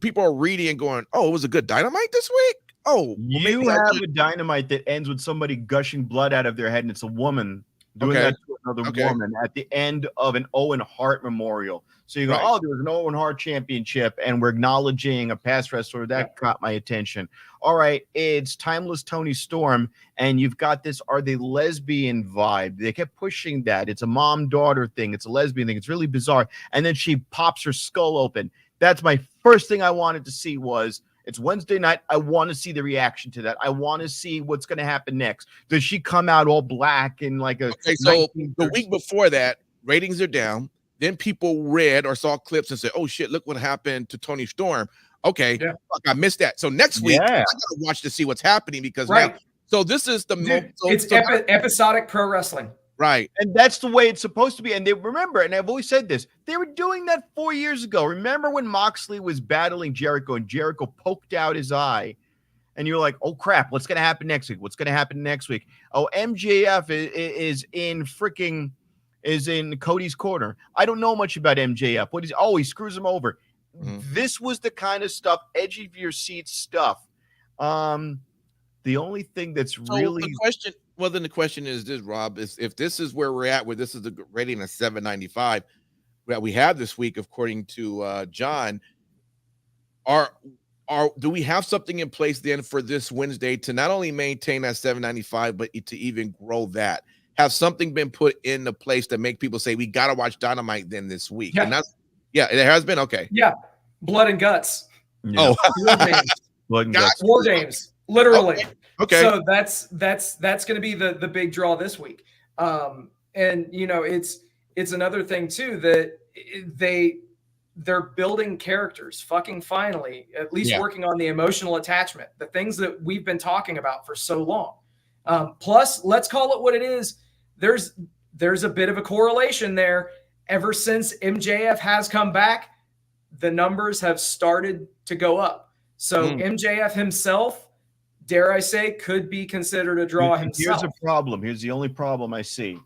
[SPEAKER 1] people are reading and going, oh, it was a good Dynamite this week? Oh,
[SPEAKER 3] you have a Dynamite that ends with somebody gushing blood out of their head, and it's a woman doing that to another woman at the end of an Owen Hart memorial. So you go, oh, there was an Owen Hart championship, and we're acknowledging a past wrestler. That caught my attention. All right, it's Timeless Tony Storm, and you've got this Are They Lesbian vibe. They kept pushing that. It's a mom-daughter thing. It's a lesbian thing. It's really bizarre. And then she pops her skull open. That's my first thing I wanted to see was, it's Wednesday night. I want to see the reaction to that. I want to see what's going to happen next. Does she come out all black in like a...
[SPEAKER 1] Okay, so the week before that, ratings are down. Then people read or saw clips and said, oh, shit, look what happened to Tony Storm. Okay, fuck, I missed that. So next week, I got to watch to see what's happening because now... So this is the...
[SPEAKER 2] episodic pro wrestling.
[SPEAKER 1] Right.
[SPEAKER 3] And that's the way it's supposed to be. And they remember, and I've always said this, they were doing that 4 years ago. Remember when Moxley was battling Jericho and Jericho poked out his eye? And you're like, oh, crap, what's going to happen next week? What's going to happen next week? Oh, MJF is in Cody's corner. I don't know much about MJF. He screws him over. Mm-hmm. This was the kind of stuff, edge of your seat stuff. The only thing that's really...
[SPEAKER 1] Then the question is this, Rob, is if this is where we're at, where this is the rating of 795 that we have this week, according to John, do we have something in place then for this Wednesday to not only maintain that 795, but to even grow that? Have something been put into place to make people say, we got to watch Dynamite then this week?
[SPEAKER 2] Yeah.
[SPEAKER 1] And that's, it has been. Okay.
[SPEAKER 2] Yeah. Blood and guts.
[SPEAKER 3] Yeah.
[SPEAKER 1] Oh,
[SPEAKER 2] War games.
[SPEAKER 3] Blood and guts.
[SPEAKER 2] War games. Literally.
[SPEAKER 1] Okay.
[SPEAKER 2] So that's going to be the big draw this week. And it's another thing too that they're building characters fucking finally, at least working on the emotional attachment, the things that we've been talking about for so long. Plus, let's call it what it is. There's a bit of a correlation there. Ever since MJF has come back, the numbers have started to go up. So MJF himself, dare I say, could be considered a draw himself.
[SPEAKER 3] Here's a problem. Here's the only problem I see.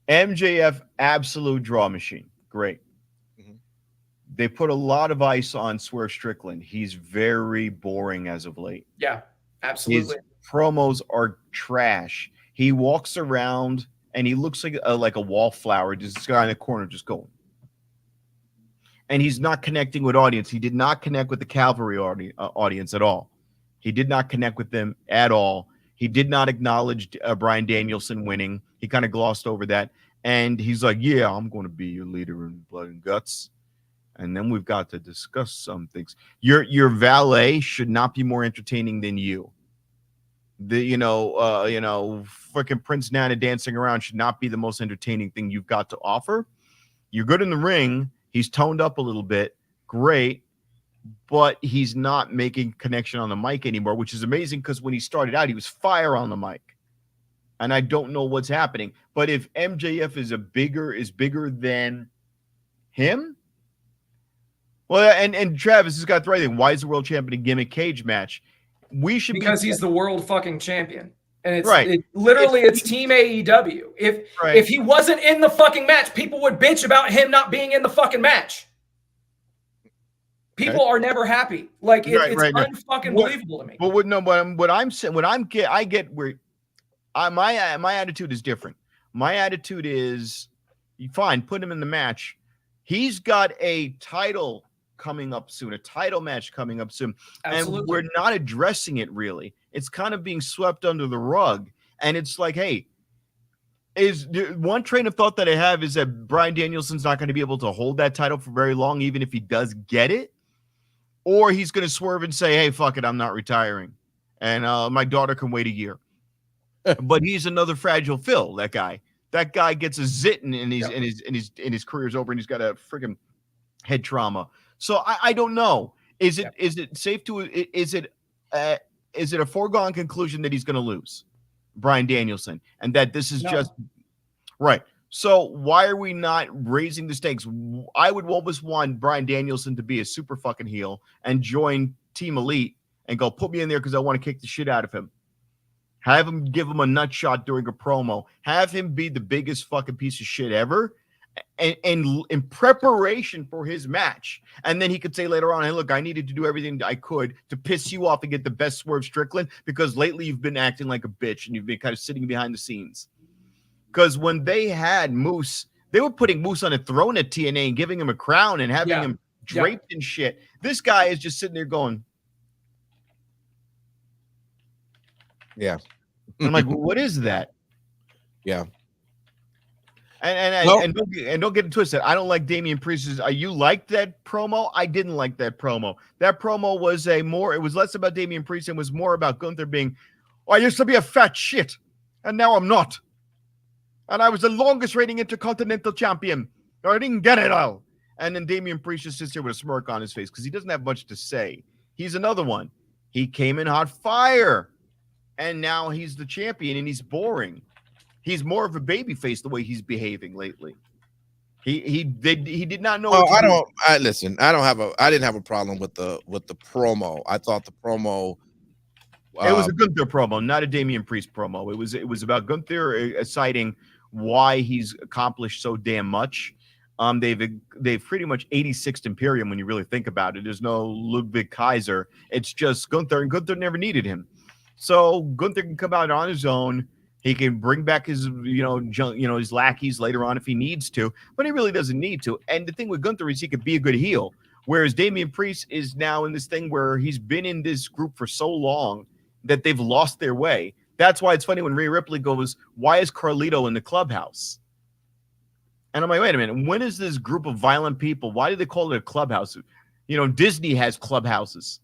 [SPEAKER 3] MJF, absolute draw machine. Great. Mm-hmm. They put a lot of ice on Swerve Strickland. He's very boring as of late.
[SPEAKER 2] Yeah, absolutely.
[SPEAKER 3] His promos are trash. He walks around and he looks like a wallflower, just this guy in the corner just going. And he's not connecting with audience. He did not connect with the Cavalry audience at all. He did not connect with them at all. He did not acknowledge Bryan Danielson winning. He kind of glossed over that. And he's like, yeah, I'm going to be your leader in Blood and Guts. And then we've got to discuss some things. Your valet should not be more entertaining than you. Freaking Prince Nana dancing around should not be the most entertaining thing you've got to offer. You're good in the ring. He's toned up a little bit. Great. But he's not making connection on the mic anymore, which is amazing because when he started out, he was fire on the mic. And I don't know what's happening. But if MJF is bigger than him, well, and Travis has got the right thing. Why is the world champion a gimmick cage match?
[SPEAKER 2] Because he's the world fucking champion. And it's it's Team AEW. If he wasn't in the fucking match, people would bitch about him not being in the fucking match. People are never happy. Like it's unfucking believable to me.
[SPEAKER 3] But I get where my attitude is different. My attitude is fine. Put him in the match. He's got a title coming up soon, a title match coming up soon,
[SPEAKER 2] Absolutely.
[SPEAKER 3] And we're not addressing it really. It's kind of being swept under the rug, and it's like, hey. Is one train of thought that I have is that Bryan Danielson's not going to be able to hold that title for very long, even if he does get it. or he's going to swerve and say, "Hey, fuck it, I'm not retiring, and my daughter can wait a year." But he's another fragile Phil. That guy gets a zitting, and his career's over, and he's got a freaking head trauma. So I don't know. Is it safe to is it a foregone conclusion that he's going to lose Bryan Danielson, and that this is just right? So why are we not raising the stakes? I would always want Bryan Danielson to be a super fucking heel and join Team Elite and go, put me in there because I want to kick the shit out of him. Have him give him a nut shot during a promo. Have him be the biggest fucking piece of shit ever. And in preparation for his match. And then he could say later on, hey, look, I needed to do everything I could to piss you off and get the best Swerve Strickland because lately you've been acting like a bitch and you've been kind of sitting behind the scenes. Because when they had Moose, they were putting Moose on a throne at TNA and giving him a crown and having him draped and shit. This guy is just sitting there going,
[SPEAKER 1] yeah.
[SPEAKER 3] I'm like, well, what is that?
[SPEAKER 1] Yeah.
[SPEAKER 3] And don't get it twisted. I don't like Damian Priest's. You liked that promo? I didn't like that promo. That promo was it was less about Damian Priest and was more about Gunther being, I used to be a fat shit, and now I'm not. And I was the longest reigning Intercontinental Champion. I didn't get it all. And then Damian Priest just sits there with a smirk on his face because he doesn't have much to say. He's another one. He came in hot fire, and now he's the champion, and he's boring. He's more of a babyface the way he's behaving lately. He did not know.
[SPEAKER 1] I didn't have a problem with the promo. I thought the promo.
[SPEAKER 3] It was a Gunther promo, not a Damian Priest promo. It was about Gunther citing why he's accomplished so damn much. They've pretty much 86th Imperium when you really think about it. There's no Ludwig Kaiser. It's just Gunther, and Gunther never needed him. So Gunther can come out on his own. He can bring back his his lackeys later on if he needs to, but he really doesn't need to. And the thing with Gunther is he could be a good heel, whereas Damian Priest is now in this thing where he's been in this group for so long that they've lost their way. That's why it's funny when Rhea Ripley goes, why is Carlito in the clubhouse? And I'm like, wait a minute. When is this group of violent people? Why do they call it a clubhouse? Disney has clubhouses.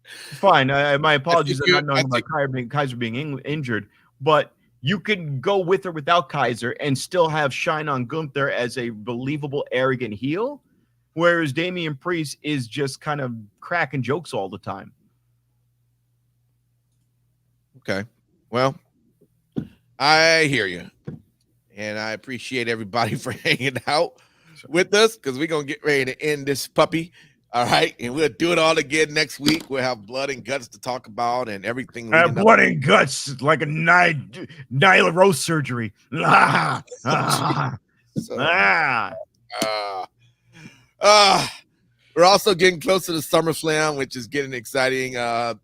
[SPEAKER 3] Fine. My apologies for not knowing about Kaiser being injured, but you can go with or without Kaiser and still have shine on Gunther as a believable, arrogant heel, whereas Damian Priest is just kind of cracking jokes all the time.
[SPEAKER 1] Okay. Well, I hear you. And I appreciate everybody for hanging out with us because we're going to get ready to end this puppy. All right. And we'll do it all again next week. We'll have blood and guts to talk about and everything.
[SPEAKER 3] Blood and guts like a Nyla Rose surgery.
[SPEAKER 1] We're also getting close to the SummerSlam, which is getting exciting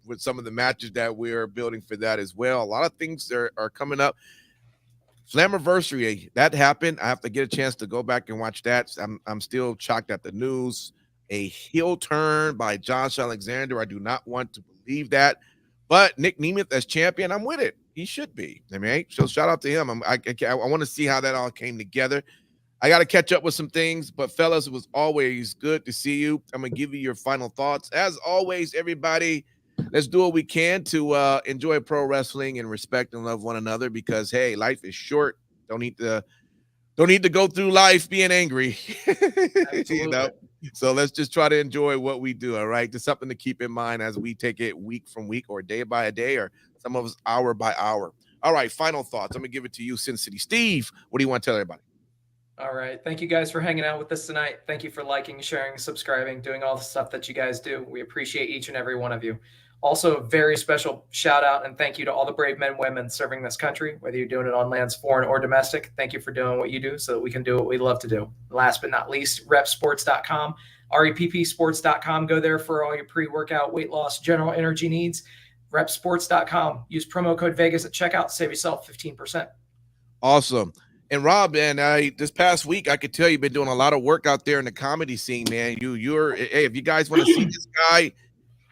[SPEAKER 1] with some of the matches that we're building for that as well. A lot of things are coming up. Slammiversary, that happened. I have to get a chance to go back and watch that. I'm still shocked at the news. A heel turn by Josh Alexander. I do not want to believe that. But Nick Nemeth as champion, I'm with it. He should be. I mean, so shout out to him. I want to see how that all came together. I got to catch up with some things, but fellas, it was always good to see you. I'm going to give you your final thoughts. As always, everybody, let's do what we can to enjoy pro wrestling and respect and love one another because, hey, life is short. Don't need to go through life being angry. So let's just try to enjoy what we do, all right? Just something to keep in mind as we take it week from week or day by day or some of us hour by hour. All right, final thoughts. I'm going to give it to you, Sin City Steve. What do you want to tell everybody?
[SPEAKER 2] All right. Thank you guys for hanging out with us tonight. Thank you for liking, sharing, subscribing, doing all the stuff that you guys do. We appreciate each and every one of you. Also, a very special shout out and thank you to all the brave men and women serving this country, whether you're doing it on lands foreign or domestic. Thank you for doing what you do so that we can do what we love to do. Last but not least, repsports.com, reppsports.com. Go there for all your pre-workout, weight loss, general energy needs. Repsports.com. Use promo code Vegas at checkout. Save yourself 15%.
[SPEAKER 1] Awesome. And Rob, man, this past week, I could tell you've been doing a lot of work out there in the comedy scene, man. Hey, if you guys want to see this guy,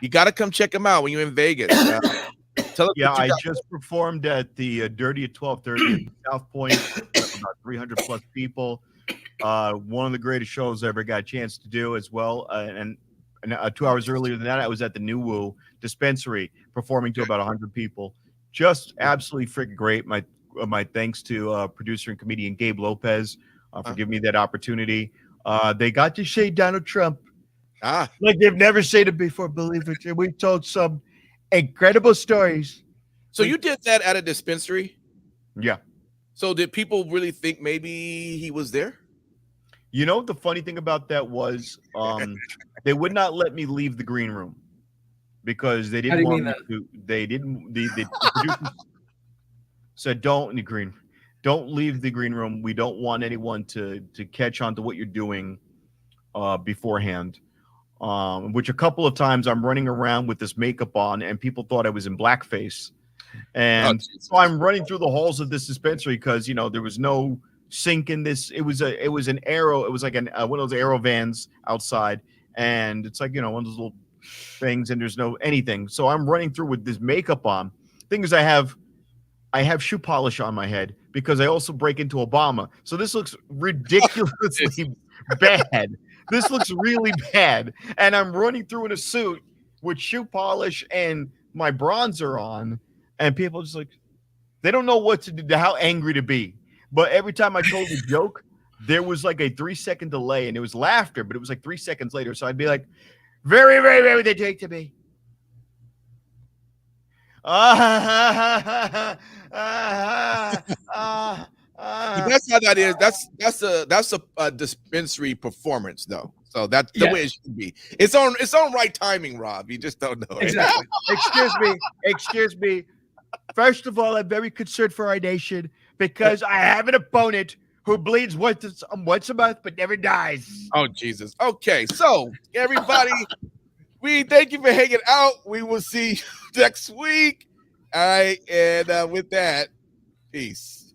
[SPEAKER 1] you got to come check him out when you're in Vegas.
[SPEAKER 3] I just performed at the Dirty at 12:30 at South Point. About 300 plus people. One of the greatest shows I ever got a chance to do as well. And 2 hours earlier than that, I was at the New Woo dispensary performing to about 100 people. Just absolutely freaking great. My thanks to producer and comedian Gabe Lopez for giving me that opportunity. They got to say Donald Trump like they've never said it before, believe it. We told some incredible stories.
[SPEAKER 1] So you did that at a dispensary?
[SPEAKER 3] Yeah.
[SPEAKER 1] So did people really think maybe he was there?
[SPEAKER 3] You know, the funny thing about that was they would not let me leave the green room because they didn't want me to. They didn't. The producers said, "Don't leave the green room. We don't want anyone to catch on to what you're doing beforehand." Which a couple of times I'm running around with this makeup on, and people thought I was in blackface. And so I'm running through the halls of this dispensary because there was no sink in this. It was an Aero. It was like one of those Aero vans outside, and it's like one of those little things, and there's no anything. So I'm running through with this makeup on. Thing is, I have shoe polish on my head because I also break into Obama. So this looks ridiculously bad. This looks really bad, and I'm running through in a suit with shoe polish and my bronzer on. And people just they don't know what to do, how angry to be. But every time I told a joke, there was like a 3-second delay, and it was laughter, but it was like 3 seconds later. So I'd be like, very, very, very, they take to me.
[SPEAKER 1] That's how that is. That's a dispensary performance, though. So that's the way it should be. It's on right timing, Rob. You just don't know.
[SPEAKER 2] Exactly.
[SPEAKER 3] Excuse me. First of all, I'm very concerned for our nation because I have an opponent who bleeds once a month but never dies.
[SPEAKER 1] Oh, Jesus. Okay, so everybody, we thank you for hanging out. We will see you next week. All right, and with that, peace.